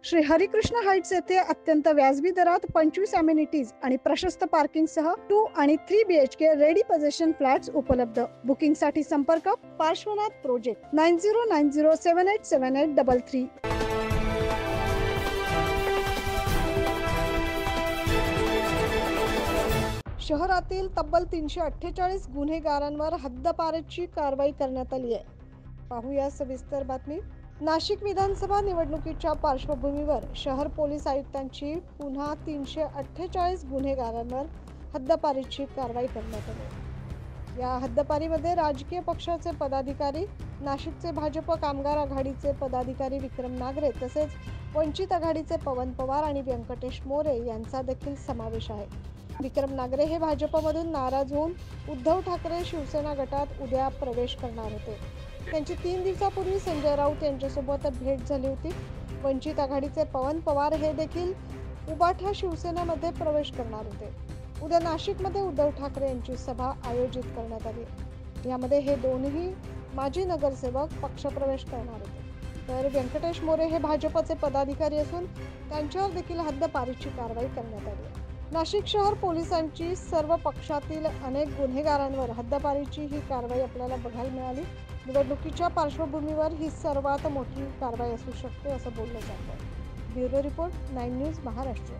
Shri Harikrishna Heights येथे अत्यंत व्याजबी दरात 25 अमेनिटीज आणि प्रशस्त पार्किंगसह 2 आणि 3 BHK रेडी पोझिशन फ्लॅट्स उपलब्ध। बुकिंगसाठी संपर्क पार्श्वनाथ प्रोजेक्ट 9090787833। शहरातील तब्बल 348 गुन्हेगारांवर हद्दपारीची कारवाई करण्यात आली आहे। पाहूया सविस्तर बातमी। नाशिक विधानसभा निवडणुकीच्या पार्श्वभूमीवर शहर पोलीस आयुक्तांची पुन्हा 348 गुन्हेगारांवर हद्दपारीची कारवाई करण्यात आली। या हद्दपारीमध्ये राजकीय पक्षाचे पदाधिकारी, नाशिकचे भाजप कामगार आघाडीचे पदाधिकारी विक्रम नागरे तसेच वंचित आघाडीचे पवन पवार आणि व्यंकटेश मोरे यांचा देखील समावेश आहे। विक्रम नागरे हे भाजपमधून नाराज होऊन उद्धव ठाकरे शिवसेना गटात उद्या प्रवेश करणार होते। त्यांची 3 दिवसापूर्वी संजय राऊत यांच्यासोबत भेट झाली होती। वंचित आघाडीचे पवन पवार हे देखील उबाठा शिवसेनेमध्ये प्रवेश करणार होते। उद्या नाशिकमध्ये उद्धव ठाकरे यांची सभा आयोजित करण्यात आली। यामध्ये हे दोन्ही माजी नगरसेवक पक्षप्रवेश करणार होते। तर व्यंकटेश मोरे हे भाजपचे पदाधिकारी असून त्यांच्यावर देखील हद्दपारीची कारवाई करण्यात आली। नाशिक शहर पोलिसांची सर्व पक्षातील अनेक गुन्हेगारांवर हद्दपारीची ही कारवाई आपल्याला बघायला मिळाली। निवडणुकीच्या पार्श्वभूमीवर ही सर्वात मोठी कारवाई असू शकते असं बोललं जातं। Bureau report 9 news Maharashtra.